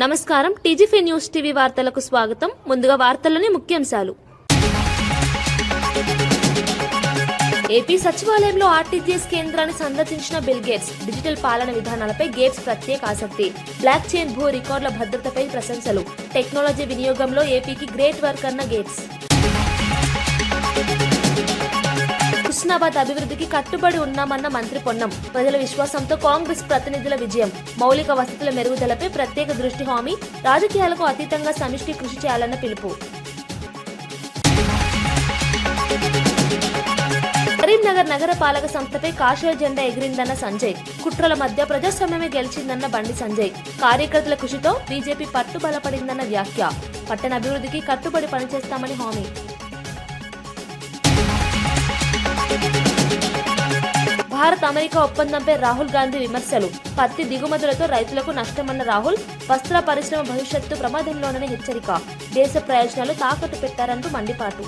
నమస్కారం. టీజీఫీ news TV వార్తలకు స్వాగతం. ముందుగా వార్తల్లోని ముఖ్యాంశాలు. ఏపీ సచివాలయంలో ఆర్టీజీఎస్ కేంద్రాన్ని సందర్శించిన బిల్ గేట్స్. డిజిటల్ పాలన విధానాలపై గేట్స్ ప్రత్యేక ఆసక్తి. బ్లాక్ చైన్ భూ రికార్డుల భద్రతపై ప్రశంసలు. టెక్నాలజీ వినియోగంలో ఏపీకి గ్రేట్ వర్క్ అన్న గేట్స్. హుస్నాబాద్ అభివృద్ధికి కట్టుబడి ఉన్నామన్న మంత్రి పొన్నం. ప్రజల విశ్వాసంతో కాంగ్రెస్ ప్రతినిధుల విజయం. మౌలిక వసతుల మెరుగుదలపై ప్రత్యేక దృష్టి. హామీ. రాజకీయాలకు అతీతంగా సమిష్టి కృషి చేయాలన్న పిలుపు. కరీంనగర్ నగర పాలక సంస్థపై కాషాయ జెండా ఎగిరిందన్న సంజయ్. కుట్రల మధ్య ప్రజాస్వామ్యమే గెలిచిందన్న బండి సంజయ్. కార్యకర్తల కృషితో బీజేపీ పట్టు బలపడిందన్న వ్యాఖ్య. పట్టణ అభివృద్ధికి కట్టుబడి పనిచేస్తామని హామీ. భారత్ అమెరికా ఒప్పందంపై రాహుల్ గాంధీ విమర్శలు. పత్తి దిగుమతులతో రైతులకు నష్టమన్న రాహుల్. వస్త్ర పరిశ్రమ భవిష్యత్తు ప్రమాదంలోనని హెచ్చరిక. దేశ ప్రయోజనాలు తాకట్టు పెట్టారంటూ మండిపాటు.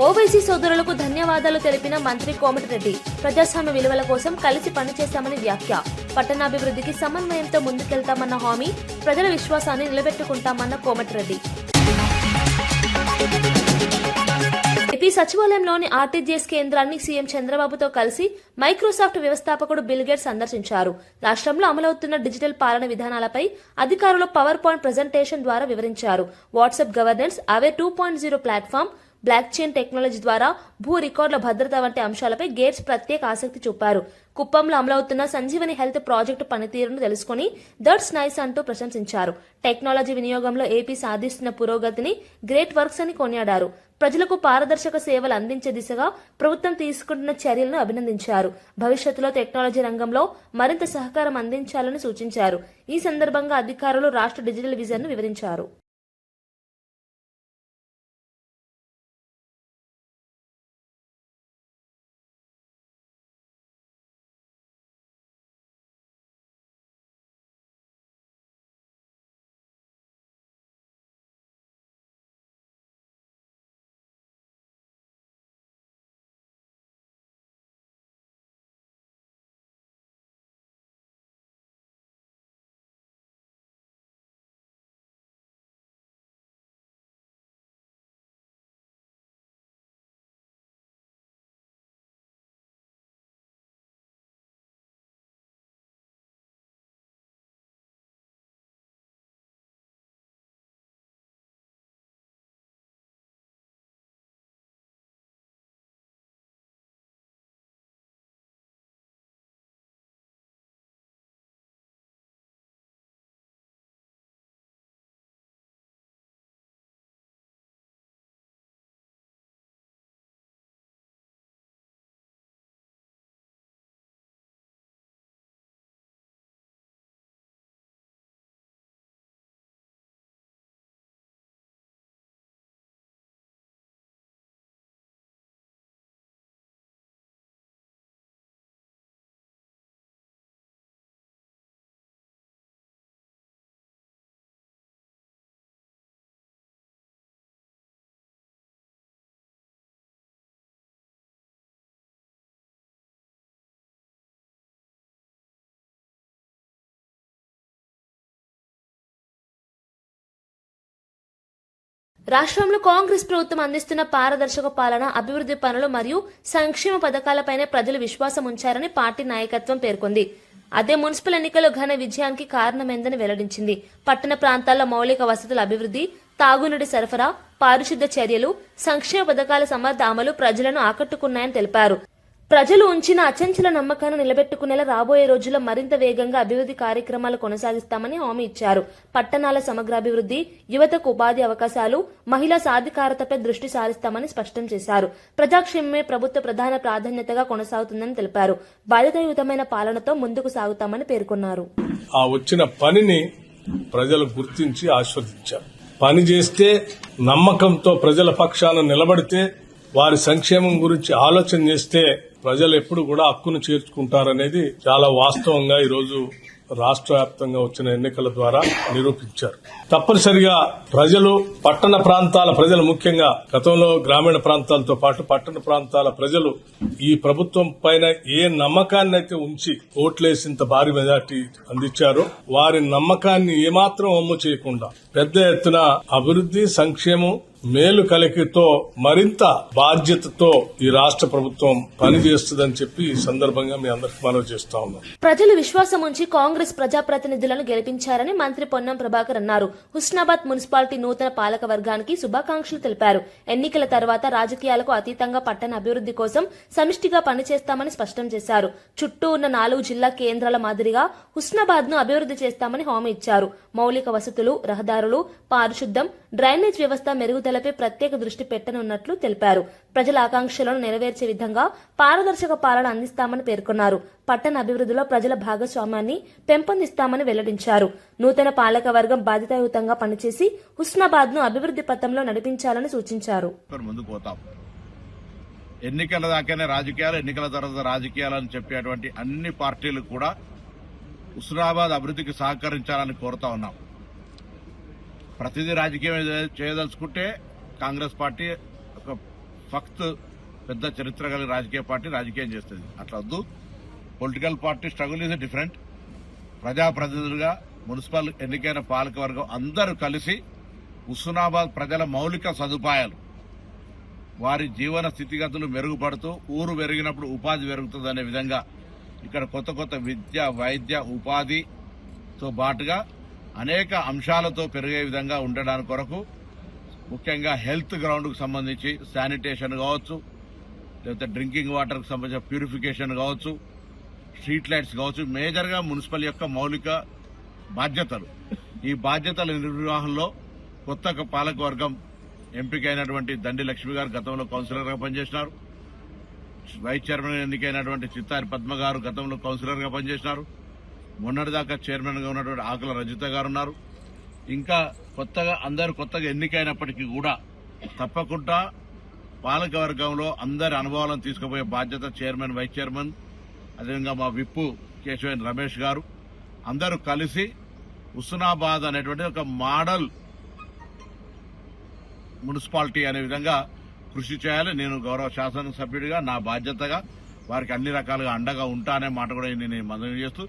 ఓవైసీ సోదరులకు ధన్యవాదాలు తెలిపిన మంత్రి కోమటిరెడ్డి. ప్రజాస్వామ్య విలువల కోసం కలిసి పనిచేస్తామని వ్యాఖ్య. పట్టణాభివృద్ధికి సమన్వయంతో ముందుకెళ్తామన్న హామీ. ప్రజల విశ్వాసాన్ని నిలబెట్టుకుంటామన్న కోమటిరెడ్డి. ఏపీ సచివాలయంలోని ఆర్టీజీఎస్ కేంద్రాన్ని సీఎం చంద్రబాబుతో కలిసి మైక్రోసాఫ్ట్ వ్యవస్థాపకుడు బిల్ గేట్స్ సందర్శించారు. రాష్ట్రంలో అమలవుతున్న డిజిటల్ పాలన విధానాలపై అధికారులు పవర్ పాయింట్ ప్రెజెంటేషన్ ద్వారా వివరించారు. వాట్సాప్ గవర్నెన్స్, అవే 2.0 ప్లాట్ఫామ్, బ్లాక్ చైన్ టెక్నాలజీ ద్వారా భూ రికార్డుల భద్రత వంటి అంశాలపై గేట్స్ ప్రత్యేక ఆసక్తి చూపారు. కుప్పంలో అమలవుతున్న సంజీవని హెల్త్ ప్రాజెక్టు పనితీరును తెలుసుకుని దట్స్ నైస్ అంటూ ప్రశంసించారు. టెక్నాలజీ వినియోగంలో ఏపీ సాధిస్తున్న పురోగతిని గ్రేట్ వర్క్స్ అని కొనియాడారు. ప్రజలకు పారదర్శక సేవలు అందించే దిశగా ప్రభుత్వం తీసుకుంటున్న చర్యలను అభినందించారు. భవిష్యత్తులో టెక్నాలజీ రంగంలో మరింత సహకారం అందించాలని సూచించారు. ఈ సందర్భంగా అధికారులు రాష్ట్ర డిజిటల్ విజన్ ను వివరించారు. రాష్ట్రంలో కాంగ్రెస్ ప్రభుత్వం అందిస్తున్న పారదర్శక పాలన, అభివృద్ధి పనులు మరియు సంక్షేమ పథకాలపైనే ప్రజలు విశ్వాసం ఉంచారని పార్టీ నాయకత్వం పేర్కొంది. అదే మున్సిపల్ ఎన్నికల్లో ఘన విజయానికి కారణమైందని వెల్లడించింది. పట్టణ ప్రాంతాల్లో మౌలిక వసతుల అభివృద్ధి, తాగునీటి సరఫరా, పారిశుద్ధ్య చర్యలు, సంక్షేమ పథకాల సమర్థ అమలు ప్రజలను ఆకట్టుకున్నాయని తెలిపారు. ప్రజలు ఉంచిన అచంచల నమ్మకాన్ని నిలబెట్టుకునేలా రాబోయే రోజుల్లో మరింత వేగంగా అభివృద్ధి కార్యక్రమాలు కొనసాగిస్తామని హామీ ఇచ్చారు. పట్టణాల సమగ్రాభివృద్ధి, యువతకు ఉపాధి అవకాశాలు, మహిళా సాధికారతపై దృష్టి సారిస్తామని స్పష్టం చేశారు. ప్రజాక్షేమమే ప్రభుత్వ ప్రధాన ప్రాధాన్యతగా కొనసాగుతుందని తెలిపారు. బాధ్యతాయుతమైన పాలనతో ముందుకు సాగుతామని పేర్కొన్నారు. ఆ వచ్చిన పనిని ప్రజలు గుర్తించి ఆస్వాదించారు. పని చేస్తే, నమ్మకంతో ప్రజల పక్షాన నిలబడితే, వారి సంక్షేమం గురించి ఆలోచన చేస్తే ప్రజలు ఎప్పుడు కూడా హక్కును చేర్చుకుంటారనేది చాలా వాస్తవంగా ఈరోజు రాష్ట్ర వ్యాప్తంగా వచ్చిన ఎన్నికల ద్వారా నిరూపించారు. తప్పనిసరిగా ప్రజలు, పట్టణ ప్రాంతాల ప్రజలు, ముఖ్యంగా గతంలో గ్రామీణ ప్రాంతాలతో పాటు పట్టణ ప్రాంతాల ప్రజలు ఈ ప్రభుత్వం పైన ఏ నమ్మకాన్ని అయితే ఉంచి ఓట్లేసింత భారీ మెజార్టీ అందించారో వారి నమ్మకాన్ని ఏమాత్రం అమ్ము చేయకుండా పెద్ద ఎత్తున అభివృద్ధి, సంక్షేమం, మేలు కలిగితో మరింత బాధ్యతతో ఈ రాష్ట్ర ప్రభుత్వం పనిచేస్తుందని చెప్పి ఈ సందర్భంగా మీ అందరికీ మనవి చేస్తా ఉన్నాం. ప్రజలు విశ్వాసం ఉంచి కాంగ్రెస్ ప్రజాప్రతినిధులను గెలిపించారని మంత్రి పొన్నం ప్రభాకర్ అన్నారు. హుస్నాబాద్ మున్సిపాలిటీ నూతన పాలక వర్గానికి శుభాకాంక్షలు తెలిపారు. ఎన్నికల తర్వాత రాజకీయాలకు అతీతంగా పట్టణ అభివృద్ధి కోసం సమిష్టిగా పనిచేస్తామని స్పష్టం చేశారు. చుట్టూ ఉన్న 4 జిల్లా కేంద్రాల మాదిరిగా హుస్నాబాద్ ను అభివృద్ధి చేస్తామని హామీ ఇచ్చారు. మౌలిక వసతులు, రహదారులు, పారిశుద్ధ్యం, డ్రైనేజ్ వ్యవస్థ మెరుగుదలపై ప్రత్యేక దృష్టి పెట్టనున్నట్లు తెలిపారు. ప్రజల ఆకాంక్షలను నెరవేర్చే విధంగా పారదర్శక పాలన అందిస్తామని పేర్కొన్నారు. పట్టణ అభివృద్ధిలో ప్రజల భాగస్వామ్యాన్ని పెంపొందిస్తామని వెల్లడించారు. నూతన పాలక వర్గం బాధ్యతాయుతంగా పనిచేసి హుస్నాబాద్ ను అభివృద్ధి పథంలో నడిపించాలని సూచించారు. ఎన్నికల దాకానే రాజకీయాలు, ఎన్నికల తర్వాత రాజకీయాలు అని చెప్పేటువంటి అన్ని పార్టీలు కూడా హుస్నాబాద్ అభివృద్ధికి సహకరించాలని కోరుతా ఉన్నాం. ప్రతిదీ రాజకీయం చేయదలుచుకుంటే కాంగ్రెస్ పార్టీ ఒక ఫక్త్ పెద్ద చరిత్ర కలిగిన రాజకీయ పార్టీ రాజకీయం చేస్తుంది. అట్లా వద్దు. Political party struggle is different. ప్రజాప్రతినిధులుగా మున్సిపల్ ఎన్నికైన పాలకవర్గం అందరూ కలిసి హుస్నాబాద్ ప్రజల మౌలిక సదుపాయాలు, వారి జీవన స్థితిగతులు మెరుగుపడుతూ ఊరు పెరిగినప్పుడు ఉపాధి పెరుగుతుందనే విధంగా ఇక్కడ కొత్త కొత్త విద్య, వైద్య, ఉపాధితో పాటుగా అనేక అంశాలతో పెరిగే విధంగా ఉండడానికి కొరకు ముఖ్యంగా హెల్త్ గ్రౌండ్కు సంబంధించి శానిటేషన్ కావచ్చు, లేకపోతే డ్రింకింగ్ వాటర్కు సంబంధించిన ప్యూరిఫికేషన్ కావచ్చు, స్ట్రీట్ లైట్స్ కావచ్చు, మేజర్గా మున్సిపల్ యొక్క మౌలిక బాధ్యతలు. ఈ బాధ్యతల నిర్వహణలో కొత్త పాలకవర్గం ఎంపికైనటువంటి దండి లక్ష్మి గారు గతంలో కౌన్సిలర్గా పనిచేసినారు. వైస్ చైర్మన్ ఎన్నికైనటువంటి చిత్తారి పద్మ గారు గతంలో కౌన్సిలర్గా పనిచేసినారు. మొన్నటిదాకా చైర్మన్ గా ఉన్నటువంటి ఆకుల రజిత గారు ఉన్నారు. ఇంకా అందరూ కొత్తగా ఎన్నికైనప్పటికీ కూడా తప్పకుండా పాలకవర్గంలో అందరి అనుభవాలను తీసుకుపోయే బాధ్యత చైర్మన్, వైస్ చైర్మన్, అదేవిధంగా మా విప్పు కేశవన్ రమేష్ గారు అందరూ కలిసి హుస్నాబాద్ అనేటువంటి ఒక మోడల్ మున్సిపాలిటీ అనే విధంగా కృషి చేయాలి. నేను గౌరవ శాసనసభ్యుడిగా నా బాధ్యతగా వారికి అన్ని రకాలుగా అండగా ఉంటానే మాట కూడా నేను మనవి చేస్తూ,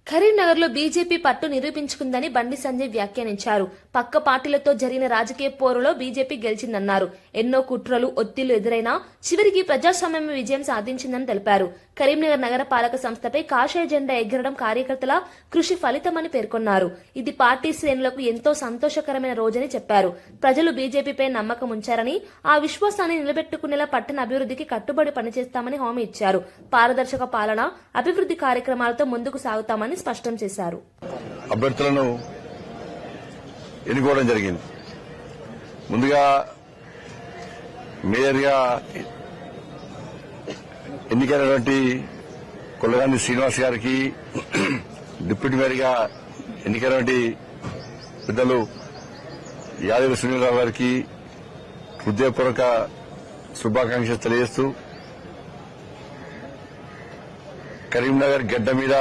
కరీంనగర్ లో బీజేపీ పట్టు నిరూపించుకుందని బండి సంజయ్ వ్యాఖ్యానించారు. పక్క పార్టీలతో జరిగిన రాజకీయ పోరులో బీజేపీ గెలిచిందన్నారు. ఎన్నో కుట్రలు, ఒత్తిళ్లు ఎదురైనా చివరికి ప్రజాస్వామ్యం విజయం సాధించిందని తెలిపారు. కరీంనగర్ నగర పాలక సంస్థపై కాషాయ జెండా ఎగరడం కార్యకర్తల కృషి ఫలితమని పేర్కొన్నారు. ఇది పార్టీ శ్రేణులకు ఎంతో సంతోషకరమైన రోజని చెప్పారు. ప్రజలు బీజేపీపై నమ్మకం ఉంచారని, ఆ విశ్వాసాన్ని నిలబెట్టుకునేలా పట్టణ అభివృద్ధికి కట్టుబడి పనిచేస్తామని హామీ ఇచ్చారు. పారదర్శక పాలన, అభివృద్ధి కార్యక్రమాలతో ముందుకు సాగుతామని స్పష్టం చేశారు. అభ్యర్థులను ఎన్నుకోవడం జరిగింది. ముందుగా మేయర్గా ఎన్నికైనటువంటి కొల్లగాని శ్రీనివాస్ గారికి, డిప్యూటీ మేయర్గా ఎన్నికైనటువంటి పెద్దలు యాదగిరి సునీలరావు గారికి హృదయపూర్వక శుభాకాంక్షలు తెలియజేస్తూ, కరీంనగర్ గడ్డ మీద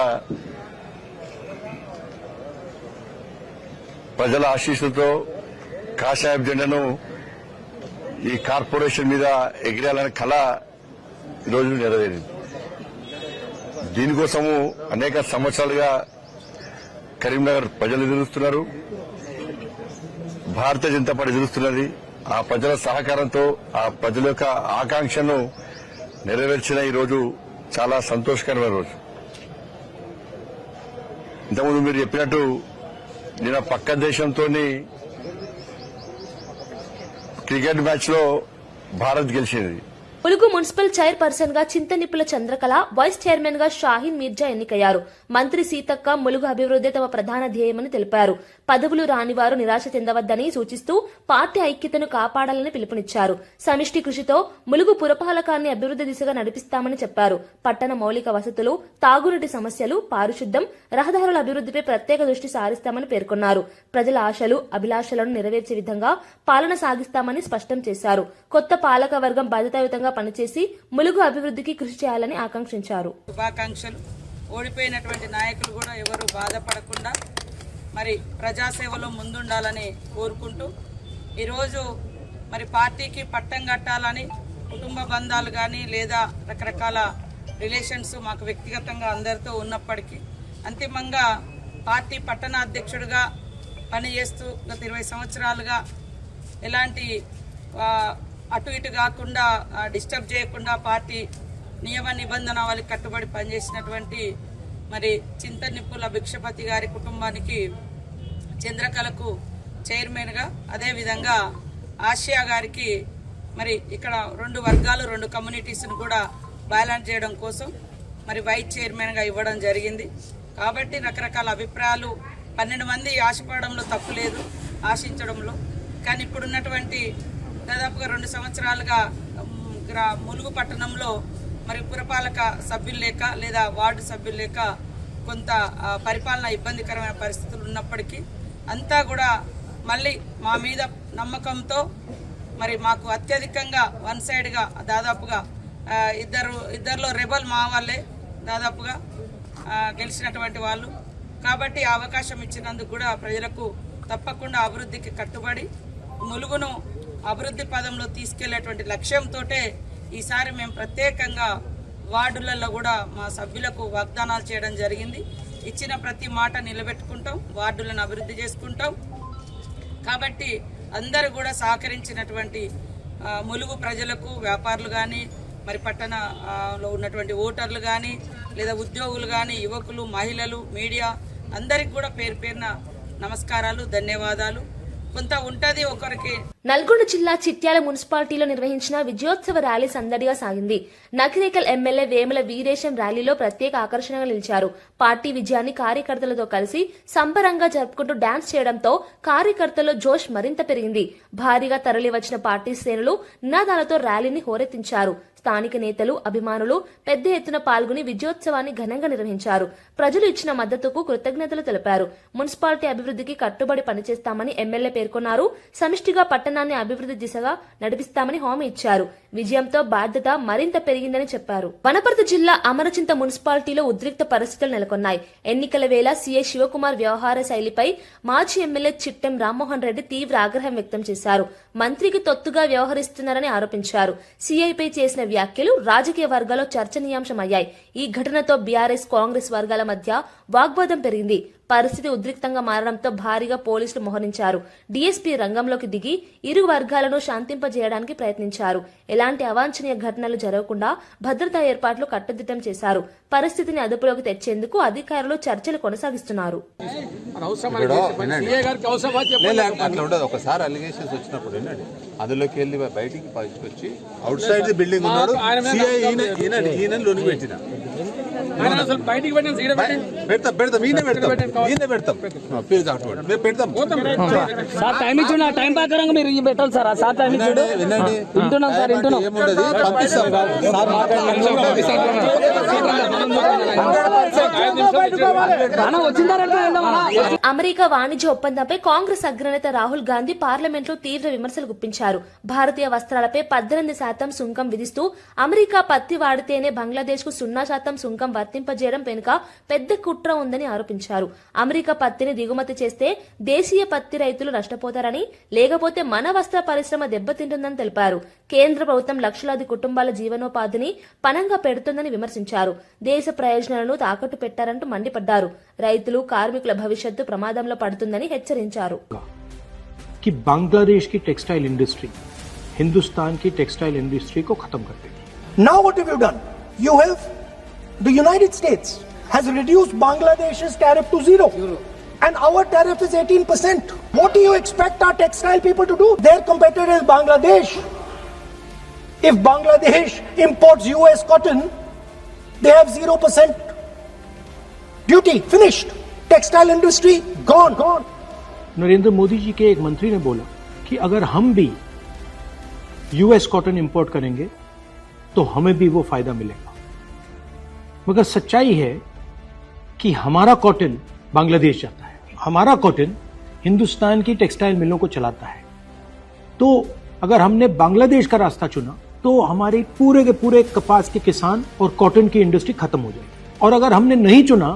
ప్రజల ఆశీస్సులతో కాషాయ జెండాను ఈ కార్పొరేషన్ మీద ఎగిరేయాలనే కళ ఈరోజు నెరవేరింది. దీనికోసము అనేక సంవత్సరాలుగా కరీంనగర్ ప్రజలు ఎదురుస్తున్నారు, భారతీయ జనతా పార్టీ ఎదురుస్తున్నది. ఆ ప్రజల సహకారంతో ఆ ప్రజల యొక్క ఆకాంక్షను నెరవేర్చిన ఈ రోజు చాలా సంతోషకరమైన రోజు. ఇంతకుముందు మీరు చెప్పినట్టు నిన్న పక్క దేశంతో క్రికెట్ మ్యాచ్ లో భారత్ గెలిచింది. ములుగు మున్సిపల్ చైర్పర్సన్ గా చింతనిప్పుల చంద్రకళ, వైస్ చైర్మన్ గా షాహీన్ మీర్జా ఎన్నికయ్యారు. మంత్రి సీతక్క ములుగు అభివృద్ధి తమ ప్రధాన ధ్యేయమని తెలిపారు. పదవులు రానివారు నిరాశ చెందవద్దని సూచిస్తూ పార్టీ ఐక్యతను కాపాడాలని పిలుపునిచ్చారు. సమిష్టి కృషితో ములుగు పురపాలకాన్ని అభివృద్ధి దిశగా నడిపిస్తామని చెప్పారు. పట్టణ మౌలిక వసతులు, తాగునీటి సమస్యలు, పారిశుద్ధ్యం, రహదారుల అభివృద్ధిపై ప్రత్యేక దృష్టి సారిస్తామని పేర్కొన్నారు. ప్రజల ఆశలు, అభిలాషలను నెరవేర్చే విధంగా పాలన సాగిస్తామని స్పష్టం చేశారు. కొత్త పాలక వర్గం బాధ్యతాయుతంగా పనిచేసి ములుగు అభివృద్ధికి కృషి చేయాలని ఆకాంక్షించారు. శుభాకాంక్షలు. ఓడిపోయినటువంటి నాయకులు కూడా ఎవరు బాధపడకుండా మరి ప్రజాసేవలో ముందుండాలని కోరుకుంటూ ఈరోజు మరి పార్టీకి పట్టం కట్టాలని కుటుంబ బంధాలు కానీ లేదా రకరకాల రిలేషన్స్ మాకు వ్యక్తిగతంగా అందరితో ఉన్నప్పటికీ అంతిమంగా పార్టీ పట్టణ అధ్యక్షుడిగా పనిచేస్తూ గత 20 సంవత్సరాలుగా ఎలాంటి అటు ఇటు కాకుండా డిస్టర్బ్ చేయకుండా పార్టీ నియమ నిబంధనలకు కట్టుబడి పనిచేసినటువంటి మరి చింతనిప్పుల భిక్షపతి గారి కుటుంబానికి చంద్రకళకు చైర్మన్గా, అదేవిధంగా ఆసియా గారికి మరి ఇక్కడ 2 వర్గాలు 2 కమ్యూనిటీస్ను కూడా బ్యాలెన్స్ చేయడం కోసం మరి వైస్ చైర్మన్గా ఇవ్వడం జరిగింది. కాబట్టి రకరకాల అభిప్రాయాలు 12 మంది ఆశపడడంలో తప్పు లేదు, ఆశించడంలో. కానీ ఇప్పుడున్నటువంటి దాదాపుగా 2 సంవత్సరాలుగా ములుగు పట్టణంలో మరి పురపాలక సభ్యులు లేక లేదా వార్డు సభ్యులు లేక కొంత పరిపాలన ఇబ్బందికరమైన పరిస్థితులు ఉన్నప్పటికీ అంతా కూడా మళ్ళీ మా మీద నమ్మకంతో మరి మాకు అత్యధికంగా వన్ సైడ్గా దాదాపుగా ఇద్దరిలో రెబల్ మా వాళ్ళే దాదాపుగా గెలిచినటువంటి వాళ్ళు. కాబట్టి అవకాశం ఇచ్చినందుకు కూడా ప్రజలకు తప్పకుండా అభివృద్ధికి కట్టుబడి ములుగును అభివృద్ధి పదంలో తీసుకెళ్లేటువంటి లక్ష్యంతో ఈసారి మేము ప్రత్యేకంగా వార్డులలో కూడా మా సభ్యులకు వాగ్దానాలు చేయడం జరిగింది. ఇచ్చిన ప్రతి మాట నిలబెట్టుకుంటాం, వార్డులను అభివృద్ధి చేసుకుంటాం. కాబట్టి అందరూ కూడా సహకరించినటువంటి ములుగు ప్రజలకు, వ్యాపారులు కానీ, మరి పట్టణంలో ఉన్నటువంటి ఓటర్లు కానీ, లేదా ఉద్యోగులు కానీ, యువకులు, మహిళలు, మీడియా అందరికి కూడా పేరు పేరున నమస్కారాలు, ధన్యవాదాలు. కొంత ఉంటది ఒకరికి. నల్గొండ జిల్లా చిట్యాల మున్సిపాలిటీలో నిర్వహించిన విజయోత్సవ ర్యాలీ సందడిగా సాగింది. నకిరేకల్ ఎమ్మెల్యే వేముల వీరేశం ర్యాలీలో ప్రత్యేక ఆకర్షణగా నిలిచారు. పార్టీ విజయాన్ని కార్యకర్తలతో కలిసి సంబరంగా జరుపుకుంటూ డాన్స్ చేయడంతో కార్యకర్తల్లో జోష్ మరింత పెరిగింది. భారీగా తరలివచ్చిన పార్టీ శ్రేణులు నినాదాలతో ర్యాలీని హోరెత్తించారు. స్థానిక నేతలు, అభిమానులు పెద్ద ఎత్తున పాల్గొని విజయోత్సవాన్ని ఘనంగా నిర్వహించారు. ప్రజలు ఇచ్చిన మద్దతుకు కృతజ్ఞతలు తెలిపారు. మున్సిపాలిటీ అభివృద్ధికి కట్టుబడి పనిచేస్తామని ఎమ్మెల్యే పేర్కొన్నారు. సమిష్టిగా పట్టణాన్ని అభివృద్ధి దిశగా నడిపిస్తామని హామీ ఇచ్చారు. విజయంతో బాధ్యత మరింత పెరిగిందని చెప్పారు. వనపర్తి జిల్లా అమరచింత మున్సిపాలిటీలో ఉద్రిక్త పరిస్థితులు నెలకొన్నాయి. ఎన్నికల వేళ సీఐ శివకుమార్ వ్యవహార శైలిపై మాజీ ఎమ్మెల్యే చిట్టెం రామ్మోహన్ రెడ్డి తీవ్ర ఆగ్రహం వ్యక్తం చేశారు. మంత్రికి తొత్తుగా వ్యవహరిస్తున్నారని ఆరోపించారు. సీఐపై చేసిన వ్యాఖ్యలు రాజకీయ వర్గాల్లో చర్చనీయాంశమయ్యాయి. ఈ ఘటనతో బీఆర్ఎస్, కాంగ్రెస్ వర్గాల మధ్య వాగ్వాదం పెరిగింది. పరిస్థితి ఉద్రిక్తంగా మారడంతో భారీగా పోలీసులు మోహరించారు. డీఎస్పీ రంగంలోకి దిగి ఇరు వర్గాలను శాంతింపజేయడానికి ప్రయత్నించారు. ఎలాంటి అవాంఛనీయ ఘటనలు జరగకుండా భద్రతా ఏర్పాట్లు కట్టుదిట్టం చేశారు. పరిస్థితిని అదుపులోకి తెచ్చేందుకు అధికారులు చర్చలు కొనసాగిస్తున్నారు. ఒకసారి అలిగేషన్స్ వచ్చినప్పుడు ఏంటండి అందులోకి వెళ్ళి బయటికి వచ్చి అవుట్ సైడ్ ది బిల్డింగ్ ఉన్నాడు. ఈయన లోనికి పెట్టిన పెడతాం సార్ టైం ఇచ్చిన టైం ప్రకారంగా మీరు పెట్టాలి సార్. సార్ టైం ఇచ్చాడు వింటున్నాం సార్, వింటున్నాం. అమెరికా వాణిజ్య ఒప్పందంపై కాంగ్రెస్ అగ్రనేత రాహుల్ గాంధీ పార్లమెంట్ లో తీవ్ర విమర్శలు గుప్పించారు. భారతీయ వస్త్రాలపై 18% సుంకం విధిస్తూ అమెరికా పత్తి వాడితేనే బంగ్లాదేశ్ కు 0% సుంకం వర్తింపజేయడం వెనుక పెద్ద కుట్ర ఉందని ఆరోపించారు. అమెరికా పత్తిని దిగుమతి చేస్తే దేశీయ పత్తి రైతులు నష్టపోతారని, లేకపోతే మన వస్త్ర పరిశ్రమ దెబ్బతింటుందని తెలిపారు. కేంద్ర ప్రభుత్వం లక్షలాది కుటుంబాల జీవనోపాధిని పణంగా పెడుతుందని విమర్శించారు. దేశ ప్రయోజనాలను తాకట్టు పెట్టారంటూ మండిపడ్డారు. రైతులు, కార్మికుల భవిష్యత్తు ప్రమాదంలో పడుతుందని హెచ్చరించారు. कि बांग्लादेश की टेक्सटाइल इंडस्ट्री हिंदुस्तान की टेक्सटाइल इंडस्ट्री को खत्म कर देगी. Now what have you done? You have the United States has reduced Bangladesh's tariff to 0. And our tariff is 18%. What do you expect our textile people to do? Their competitor is Bangladesh. If Bangladesh imports US cotton, they have 0% duty. Finished. Textile industry gone. Narendra Modi जी के एक मंत्री ने बोला कि अगर हम भी US cotton import करेंगे तो हमें भी वो फायदा मिलेगा. मगर सच्चाई है कि हमारा कॉटन बांग्लादेश जाता है, हमारा कॉटन हिंदुस्तान की टेक्सटाइल मिलों को चलाता है. तो अगर हमने बांग्लादेश का रास्ता चुना तो हमारे पूरे के पूरे कपास के किसान और कॉटन की इंडस्ट्री खत्म हो जाएगी. और अगर हमने नहीं चुना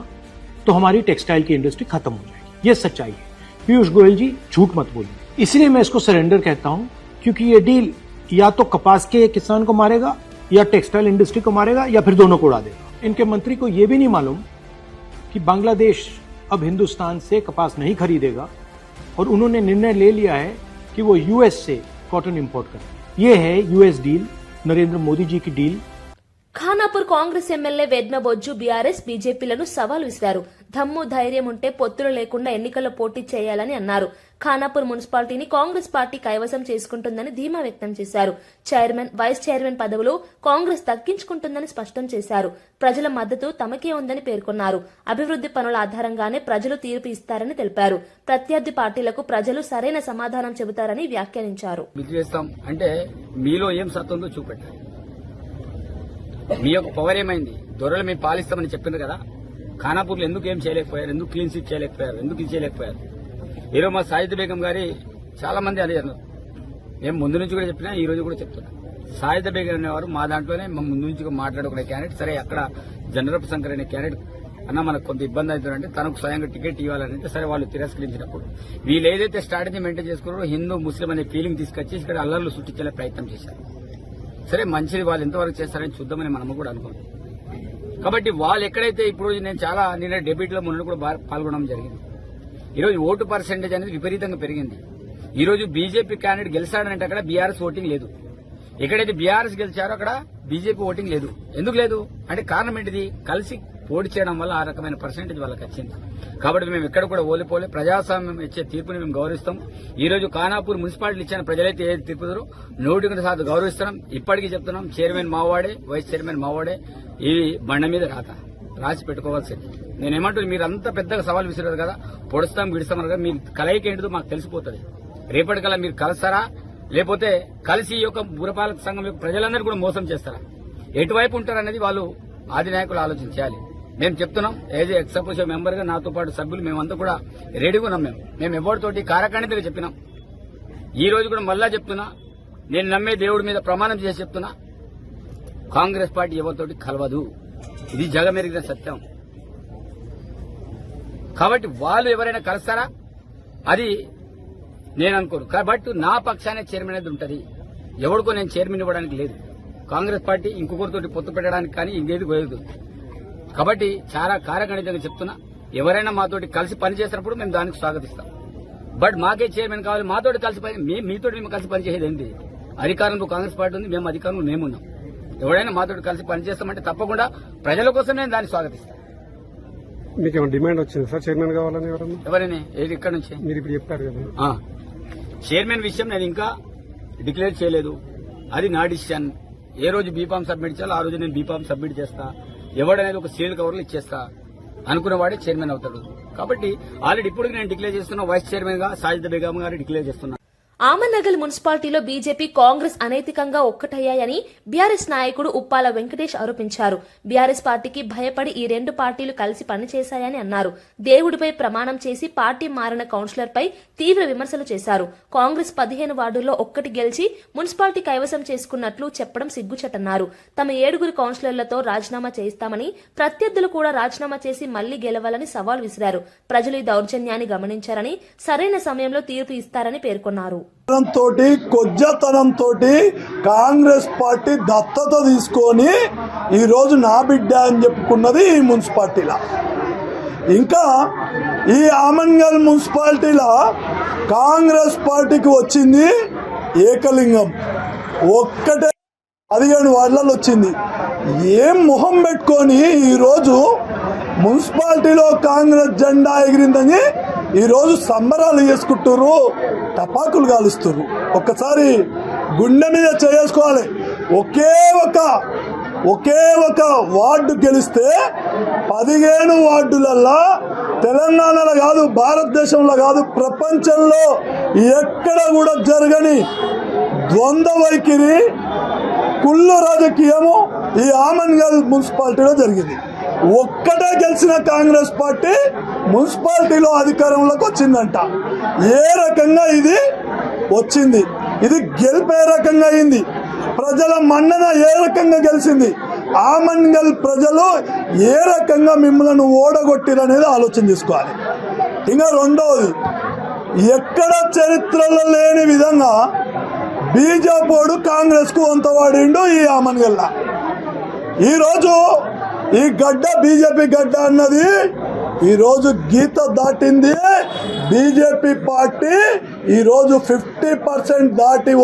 तो हमारी टेक्सटाइल की इंडस्ट्री खत्म हो जाएगी। ये सच्चाई है। पीयूष गोयल जी झूठ मत बोलिए। इसलिए मैं इसको सरेंडर कहता हूं, क्योंकि ये डील या तो कपास के किसान को मारेगा या टेक्सटाइल इंडस्ट्री को मारेगा या फिर दोनों को उड़ा देगा। इनके मंत्री को यह भी नहीं मालूम कि बांग्लादेश अब हिंदुस्तान से कपास नहीं खरीदेगा और उन्होंने निर्णय ले लिया है कि वो यूएस से कॉटन इंपोर्ट करें। ये है यूएस डील, नरेंद्र मोदी जी की डील। ఖానాపూర్ కాంగ్రెస్ ఎమ్మెల్యే వేద్నబొజ్జు బీఆర్ఎస్ బీజేపీలను సవాల్ విసిరారు. దమ్ము ధైర్యం ఉంటే పొత్తులు లేకుండా ఎన్నికల్లో పోటీ చేయాలని అన్నారు. ఖానాపూర్ మున్సిపాలిటీని కాంగ్రెస్ పార్టీ కైవసం చేసుకుంటుందని ధీమా వ్యక్తం చేశారు. చైర్మన్, వైస్ చైర్మన్ పదవులు కాంగ్రెస్ దక్కించుకుంటుందని స్పష్టం చేశారు. ప్రజల మద్దతు తమకే ఉందని పేర్కొన్నారు. అభివృద్ది పనుల ఆధారంగానే ప్రజలు తీర్పు ఇస్తారని తెలిపారు. ప్రత్యర్థి పార్టీలకు ప్రజలు సరైన సమాధానం చెబుతారని వ్యాఖ్యానించారు. అంటే మీలో ఏం సత్తుందో చూపెట్టారు. మీ యొక్క పవర్ ఏమైంది? దొరలు మేము పాలిస్తామని చెప్పింది కదా. ఖానాపూర్లో ఎందుకు ఏం చేయలేకపోయారు? ఎందుకు క్లీన్ స్వీప్ చేయలేకపోయారు? ఎందుకు ఇది చేయలేకపోయారు? ఈరోజు మా సాయిద్ బేగం గారి చాలా మంది అదే అన్నారు. మేము ముందు నుంచి కూడా చెప్పినా, ఈ రోజు కూడా చెప్తున్నా. సాయిద్ బేగం అనేవారు మా దాంట్లోనే ముందు నుంచి మాట్లాడుకునే క్యాండిడేట్. సరే, అక్కడ జనరల్ శంకర్ అనే క్యాండిడేట్ అన్న మనకు కొంత ఇబ్బంది అవుతుందంటే తనకు స్వయంగా టికెట్ ఇవ్వాలంటే సరే వాళ్ళు తిరస్కరించినప్పుడు వీళ్ళు ఏదైతే స్ట్రాటజీ మెయింటైన్ చేసుకున్నారో హిందూ ముస్లిం అనే ఫీలింగ్ తీసుకొచ్చి ఇక్కడ అల్లర్లు సృష్టించే ప్రయత్నం చేశారు. సరే, మంచిది, వాళ్ళు ఎంతవరకు చేస్తారని చూద్దామని మనము కూడా అనుకోండి. కాబట్టి వాళ్ళు ఎక్కడైతే ఇప్పుడు నిన్న డెబిట్ లో మొన్న కూడా పాల్గొనడం జరిగింది. ఈరోజు ఓటు పర్సెంటేజ్ అనేది విపరీతంగా పెరిగింది. ఈరోజు బీజేపీ క్యాండిడేట్ గెలిచాడంటే అక్కడ బీఆర్ఎస్ ఓటింగ్ లేదు. ఎక్కడైతే బీఆర్ఎస్ గెలిచారో అక్కడ బీజేపీ ఓటింగ్ లేదు. ఎందుకు లేదు అంటే కారణం ఏంటిది? కలిసి పోటీ చేయడం వల్ల ఆ రకమైన పర్సెంటేజ్ వాళ్ళకి వచ్చింది. కాబట్టి మేము ఎక్కడ కూడా ఓలిపోలే. ప్రజాస్వామ్యం ఇచ్చే తీర్పుని మేము గౌరవిస్తాం. ఈ రోజు ఖానాపూర్ మున్సిపాలిటీ ఇచ్చిన ప్రజలైతే ఏది తీర్పుతారో 100% గౌరవిస్తున్నాం. ఇప్పటికీ చెప్తున్నాం, చైర్మన్ మావాడే, వైస్ చైర్మన్ మావాడే. ఈ బండ మీద రాసి పెట్టుకోవాల్సింది. నేనేమంటున్నా, మీరు అంత పెద్దగా సవాల్ విసిరారు కదా, పొడుస్తాం గిడుస్తాం కదా, మీ కలయిక ఏంటిదో మాకు తెలిసిపోతుంది. రేపటికల్లా మీరు కలుస్తారా, లేకపోతే కలిసి ఈ యొక్క పురపాలక సంఘం యొక్క ప్రజలందరూ కూడా మోసం చేస్తారా? ఎటువైపు ఉంటారనేది వాళ్ళు ఆది నాయకులు ఆలోచించాలి. మేము చెప్తున్నాం, ఏజ్ ఎక్సపోజిషన్ మెంబర్ గా నాతో పాటు సభ్యులు మేమంతా కూడా రెడీగా ఉన్నాం. మేము ఎవరితోటి కారకాణితగా చెప్పినాం. ఈ రోజు కూడా మళ్ళా చెప్తున్నా, నేను నమ్మే దేవుడి మీద ప్రమాణం చేసి చెప్తున్నా, కాంగ్రెస్ పార్టీ ఎవరితోటి కలవదు. ఇది జగమెరిగిన సత్యం. కాబట్టి వాళ్ళు ఎవరైనా కలుస్తారా అది నేను అనుకోను. కాబట్టి నా పక్షానే చైర్మన్ అనేది ఉంటుంది. ఎవరికో నేను చైర్మన్ ఇవ్వడానికి లేదు. కాంగ్రెస్ పార్టీ ఇంకొకరితోటి పొత్తు పెట్టడానికి కానీ ఇంకేది పోయేది. కాబట్టి చాలా కారగణితంగా చెప్తున్నా, ఎవరైనా మాతోటి కలిసి పనిచేసినప్పుడు మేము దానికి స్వాగతిస్తాం. బట్ మాకే చైర్మన్ కావాలి, మాతోటి కలిసి మీతో మేము కలిసి పనిచేసేది ఏంటి? అధికారంలో కాంగ్రెస్ పార్టీ ఉంది, మేము అధికారంలో మేమున్నాం. ఎవరైనా మాతోటి కలిసి పనిచేస్తామంటే తప్పకుండా ప్రజల కోసం నేను దాన్ని స్వాగతిస్తాను. మీకు ఏమైనా డిమాండ్ వచ్చింది సార్ చైర్మన్ కావాలని? ఎవరైనా ఏది ఇక్కడ నుంచి మీరు ఇప్పుడు చెప్పారు కదా, చైర్మన్ విషయం నేను ఇంకా డిక్లేర్ చేయలేదు. అది నా డిసిషన్. ఏ రోజు బీఫామ్ సబ్మిట్ చేయాలో ఆ రోజు నేను బీఫామ్ సబ్మిట్ చేస్తా. ఎవడనేది ఒక సీల్ కవర్లు ఇచ్చేస్తా. అనుకున్నవాడే చైర్మన్ అవుతాడు. కాబట్టి ఆల్రెడీ ఇప్పుడు నేను డిక్లేర్ చేస్తున్నా, వైస్ చైర్మన్ గా సాజిద్ బేగం గారు డిక్లేర్ చేస్తున్నా. ఆమన్నగల్ మున్సిపాలిటీలో బీజేపీ, కాంగ్రెస్ అనైతికంగా ఒక్కటయ్యాయని బీఆర్ఎస్ నాయకుడు ఉప్పాల వెంకటేష్ ఆరోపించారు. బీఆర్ఎస్ పార్టీకి భయపడి ఈ రెండు పార్టీలు కలిసి పనిచేశాయని అన్నారు. దేవుడిపై ప్రమాణం చేసి పార్టీ మారిన కౌన్సిలర్పై తీవ్ర విమర్శలు చేశారు. కాంగ్రెస్ 15 వార్డుల్లో ఒక్కటి గెలిచి మున్సిపాలిటీ కైవసం చేసుకున్నట్లు చెప్పడం సిగ్గుచటన్నారు. తమ 7 కౌన్సిలర్లతో రాజీనామా చేయిస్తామని, ప్రత్యర్థులు కూడా రాజీనామా చేసి మళ్లీ గెలవాలని సవాల్ విసిరారు. ప్రజలు ఈ దౌర్జన్యాన్ని గమనించారని, సరైన సమయంలో తీర్పు ఇస్తారని పేర్కొన్నారు. కొజ్జతనంతో కాంగ్రెస్ పార్టీ దత్తత తీసుకొని ఈరోజు నా బిడ్డ అని చెప్పుకున్నది ఈ మున్సిపాలిటీలో. ఇంకా ఈ ఆమన్గల్ మున్సిపాలిటీలో కాంగ్రెస్ పార్టీకి వచ్చింది ఏకలింగం ఒక్కటే 15 వార్డులలో వచ్చింది. ఏం మొహం పెట్టుకొని ఈరోజు మున్సిపాలిటీలో కాంగ్రెస్ జెండా ఎగిరిందని ఈరోజు సంబరాలు చేసుకుంటారు, టపాకులు కాలుస్తారు. ఒక్కసారి గుండె మీద చేసుకోవాలి. ఒకే ఒక వార్డు గెలిస్తే 15 వార్డులల్లా తెలంగాణలో కాదు, భారతదేశంలో కాదు, ప్రపంచంలో ఎక్కడ కూడా జరగని ద్వంద్వ వైఖరి, కుళ్ళు రాజకీయము ఈ ఆమన్గల్ మున్సిపాలిటీలో జరిగింది. ఒక్కటే గెలిచిన కాంగ్రెస్ పార్టీ మున్సిపాలిటీలో అధికారంలోకి వచ్చిందంట. ఏ రకంగా ఇది వచ్చింది? ఇది గెలిపే రకంగా అయింది. ప్రజల మన్నన ఏ రకంగా గెలిచింది? ఆమన్గల్ ప్రజలు ఏ రకంగా మిమ్మల్ని ఓడగొట్టిరనేది ఆలోచన చేసుకోవాలి. ఇంకా రెండవది, ఎక్కడ చరిత్రలో లేని విధంగా బీజేపీ కాంగ్రెస్కు వంతవాడిండు ఈ ఆమన్గల్లా. ఈరోజు ఈ గడ్డ బీజేపీ గడ్డ అన్నది ఈరోజు గీత దాటింది. బీజేపీ పార్టీ ఈరోజు 50% దాటి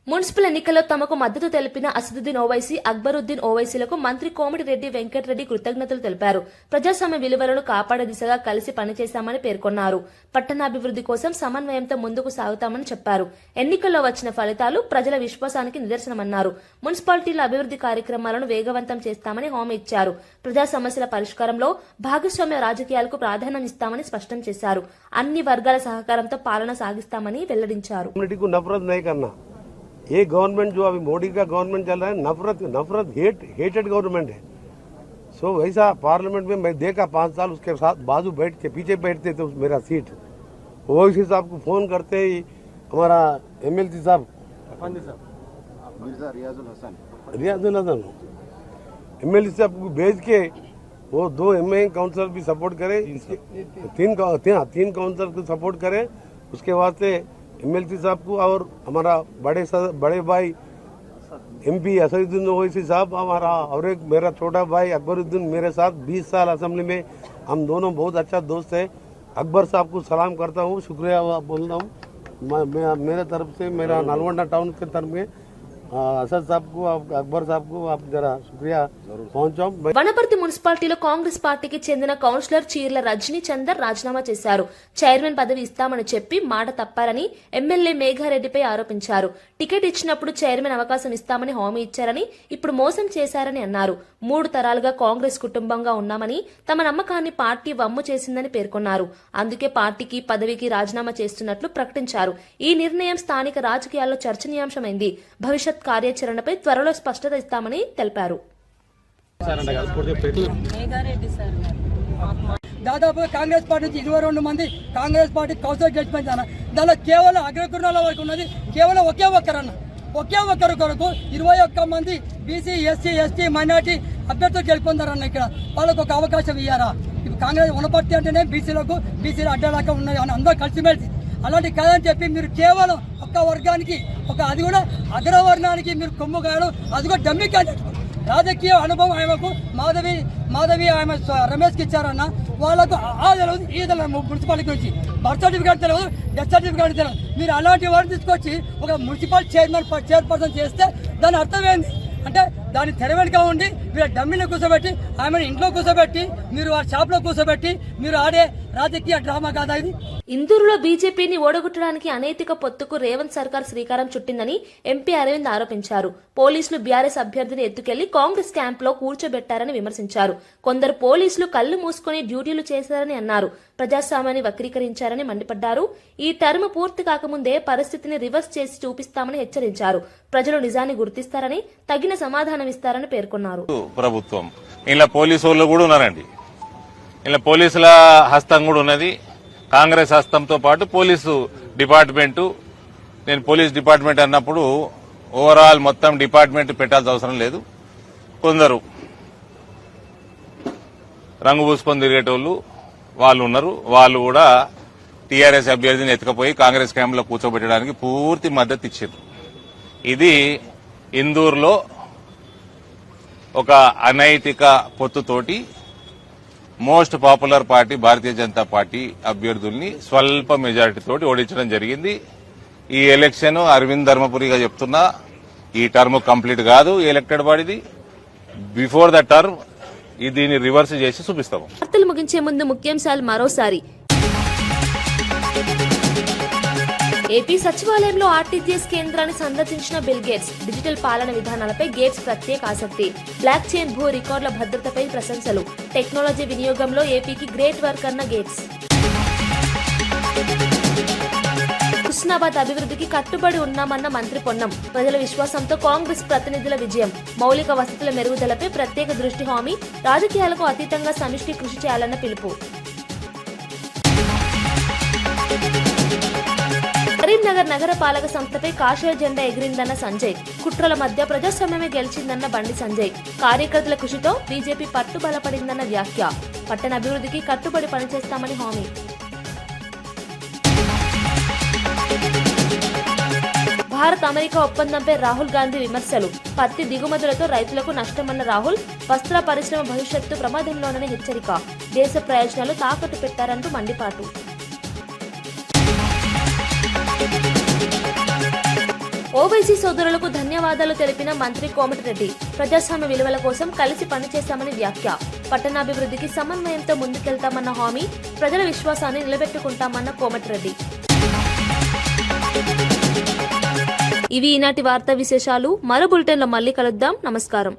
మున్సిపల్ ఎన్నికల్లో తమకు మద్దతు తెలిపిన అసదుద్దీన్ ఓవైసీ, అక్బరుద్దీన్ ఓవైసీలకు మంత్రి కోమటిరెడ్డి వెంకటరెడ్డి కృతజ్ఞతలు తెలిపారు. ప్రజాస్వామ్య విలువలను కాపాడే దిశగా కలిసి పనిచేశామని పేర్కొన్నారు. పట్టణాభివృద్ధి కోసం సమన్వయంతో ముందుకు సాగుతామని చెప్పారు. ఎన్నికల్లో వచ్చిన ఫలితాలు ప్రజల విశ్వాసానికి నిదర్శనమన్నారు. మున్సిపాలిటీల అభివృద్ధి కార్యక్రమాలను వేగవంతం చేస్తామని హామీ ఇచ్చారు. ప్రజా సమస్యల పరిష్కారంలో భాగస్వామ్య రాజకీయాలకు ప్రాధాన్యం ఇస్తామని స్పష్టం చేశారు. అన్ని వర్గాల సహకారంతో పాలన సాగిస్తామని వెల్లడించారు. ये गवर्नमेंट जो अभी मोदी का गवर्नमेंट चल रहा है, नफरत हेटेड गवर्नमेंट है. सो वैसा पार्लियामेंट में मैं देखा 5 साल उसके साथ बाजू बैठ के पीछे बैठते थे मेरा सीट. ओवैसी साहब को फोन करते ही हमारा MLC साहब रियाजुल हसन MLC साहब को भेज के वो 2 MA काउंसिलर भी सपोर्ट करे, तीन काउंसिलर को सपोर्ट करे. उसके बाद से MLC साहब को और हमारा बड़े भाई MP असदुद्दीन ओवैसी साहब हमारा और एक मेरा छोटा भाई अकबरुद्दीन मेरे साथ 20 साल असेंबली में हम दोनों बहुत अच्छा दोस्त है. अकबर साहब को सलाम करता हूँ, शुक्रिया बोल रहा हूँ. मेरे तरफ से मेरा नलगोंडा टाउन के तरफ में असद साहब को, अकबर साहब को आप जरा शुक्रिया पहुंचाओ. వనపర్తి మున్సిపాలిటీలో కాంగ్రెస్ పార్టీకి చెందిన కౌన్సిలర్ చీర్ల రజనీ చందర్ రాజీనామా చేశారు. చైర్మన్ పదవి ఇస్తామని చెప్పి మాట తప్పారని ఎమ్మెల్యే మేఘారెడ్డిపై ఆరోపించారు. టికెట్ ఇచ్చినప్పుడు చైర్మన్ అవకాశం ఇస్తామని హామీ ఇచ్చారని, ఇప్పుడు మోసం చేశారని అన్నారు. 3 తరాలుగా కాంగ్రెస్ కుటుంబంగా ఉన్నామని, తమ నమ్మకాన్ని పార్టీ వమ్ము చేసిందని పేర్కొన్నారు. అందుకే పార్టీకి పదవికి రాజీనామా చేస్తున్నట్లు ప్రకటించారు. ఈ నిర్ణయం స్థానిక రాజకీయాల్లో చర్చనీయాంశమైంది. భవిష్యత్ కార్యాచరణపై త్వరలో స్పష్టత ఇస్తామని తెలిపారు. దాదాపు కాంగ్రెస్ పార్టీ నుంచి 22 మంది కాంగ్రెస్ పార్టీ కౌన్సిలర్ గెలిచిపోయింది. దానిలో కేవలం అగ్రకులాల వరకు ఉన్నది కేవలం ఒకే ఒక్కరు కొరకు 21 మంది బీసీ, ఎస్సీ, ఎస్టీ, మైనార్టీ అభ్యర్థులు గెలుపొందారన్న. ఇక్కడ వాళ్ళకు ఒక అవకాశం ఇయ్యారా? ఇప్పుడు కాంగ్రెస్ వనపర్తి అంటేనే బీసీలు అడ్డలాగా ఉన్నాయి అని అందరూ కలిసిమెలిసి, అలాంటి కాదని చెప్పి మీరు కేవలం ఒక్క వర్గానికి, అది కూడా అగ్రవర్ణానికి మీరు కొమ్ము కాయడం, అది కూడా డమ్మీ క్యాండిడేట్. రాజకీయ అనుభవం ఆమెకు మాధవి ఆమె రమేష్కి ఇచ్చారన్న. వాళ్ళకు ఆ తెలియదు, ఈ తెలియదు, మున్సిపాలిటీ నుంచి బర్త్ సర్టిఫికేట్ తెలియదు, డెత్ సర్టిఫికేట్ తెలియదు. మీరు అలాంటి వారిని తీసుకొచ్చి ఒక మున్సిపల్ చైర్పర్సన్ చేస్తే దాని అర్థం ఏంది అంటే, దాన్ని తెర వెనుక ఉండి మీరు డమ్మిని కూర్చోబెట్టి, ఆమెను ఇంట్లో కూర్చోబెట్టి, మీరు ఆ షాప్లో కూర్చోబెట్టి మీరు ఆడే రాజకీయ డ్రామా కాదా ఇది? ఇందూరులో బీజేపీని ఓడగొట్టడానికి అనైతిక పొత్తుకు రేవంత్ సర్కార్ శ్రీకారం చుట్టిందని ఎంపీ అరవింద్ ఆరోపించారు. పోలీసులు బీఆర్ఎస్ అభ్యర్థిని ఎత్తుకెళ్లి కాంగ్రెస్ క్యాంపులో కూర్చోబెట్టారని విమర్శించారు. కొందరు పోలీసులు కళ్లు మూసుకుని డ్యూటీలు చేశారని అన్నారు. ప్రజాస్వామ్యాన్ని వక్రీకరించారని మండిపడ్డారు. ఈ టర్మ్ పూర్తి కాకముందే పరిస్థితిని రివర్స్ చేసి చూపిస్తామని హెచ్చరించారు. ప్రజలు నిజాన్ని గుర్తిస్తారని, తగిన సమాధానం ఇస్తారని పేర్కొన్నారు. ప్రభుత్వం ఇలా పోలీసు వాళ్ళు కూడా ఉన్నారండి, ఇలా పోలీసుల హస్తం కూడా ఉన్నది. కాంగ్రెస్ హస్తంతో పాటు పోలీసు డిపార్ట్మెంటు, నేను పోలీస్ డిపార్ట్మెంట్ అన్నప్పుడు ఓవరాల్ మొత్తం డిపార్ట్మెంట్ పెట్టాల్సిన అవసరం లేదు. కొందరు రంగు పూసుకొని తిరిగేటోళ్ళు వాళ్ళు ఉన్నారు. వాళ్ళు కూడా టీఆర్ఎస్ అభ్యర్థిని ఎత్తుకపోయి కాంగ్రెస్ క్యాంపులో కూర్చోబెట్టడానికి పూర్తి మద్దతు ఇచ్చారు. ఇది ఇందూరులో ఒక అనైతిక పొత్తుతోటి most popular party Bharatiya Janata party అభ్యర్థుల్ని స్వల్ప మెజారిటీతోటి ఓడించడం జరిగింది. ఈ ఎలక్షన్ అరవింద్ ధర్మపురిగా చెప్తున్నా, ఈ టర్మ్ కంప్లీట్ కాదు ఎలక్టెడ్ బాడీది. బిఫోర్ ద టర్మ్ దీన్ని రివర్స్ చేసి చూపిస్తాము. వార్తలు ముగించే ముందు ముఖ్యాంశాలు మరోసారి. ఏపీ సచివాలయంలో ఆర్టీజీఎస్ కేంద్రాన్ని సందర్శించిన బిల్ గేట్స్. డిజిటల్ పాలన విధానాలపై గేట్స్ ప్రత్యేక ఆసక్తి. బ్లాక్ చైన్ భూ రికార్డుల భద్రతపై ప్రశంసలు. టెక్నాలజీ వినియోగంలో ఏపీకి గ్రేట్ వర్క్ అన్న గేట్స్. హుస్నాబాద్ అభివృద్ధికి కట్టుబడి ఉన్నామన్న మంత్రి పొన్నం. ప్రజల విశ్వాసంతో కాంగ్రెస్ ప్రతినిధుల విజయం. మౌలిక వసతుల మెరుగుదలపై ప్రత్యేక దృష్టి హామీ. రాజకీయాలకు అతీతంగా సమిష్టి కృషి చేయాలన్న పిలుపు. కరీంనగర్ నగర పాలక సంస్థపై కాషాయ జెండా ఎగిరిందన్న సంజయ్. కుట్రల మధ్య ప్రజాస్వామ్యమే గెలిచిందన్న బండి సంజయ్. కార్యకర్తల కృషితో బీజేపీ పట్టు బలపడిందన్న వ్యాఖ్య. పట్టణ అభివృద్ధికి కట్టుబడి పనిచేస్తామని హామీ. భారత్ అమెరికా ఒప్పందంపై రాహుల్ గాంధీ విమర్శలు. పత్తి దిగుమతులతో రైతులకు నష్టమన్న రాహుల్. వస్త్ర పరిశ్రమ భవిష్యత్తు ప్రమాదంలోనని హెచ్చరిక. దేశ ప్రయోజనాలు తాకట్టు పెట్టారంటూ మండిపాటు. ఓవైసీ సోదరులకు ధన్యవాదాలు తెలిపిన మంత్రి కోమటిరెడ్డి. ప్రజాస్వామ్య విలువల కోసం కలిసి పనిచేస్తామని వ్యాఖ్య. పట్టణాభివృద్ధికి సమన్వయంతో ముందుకెళ్తామన్న హామీ. ప్రజల విశ్వాసాన్ని నిలబెట్టుకుంటామన్న కోమటిరెడ్డి. ఇవి ఈనాటి వార్తా విశేషాలు. మరో బులెటిన్లో మళ్ళీ కలుద్దాం. నమస్కారం.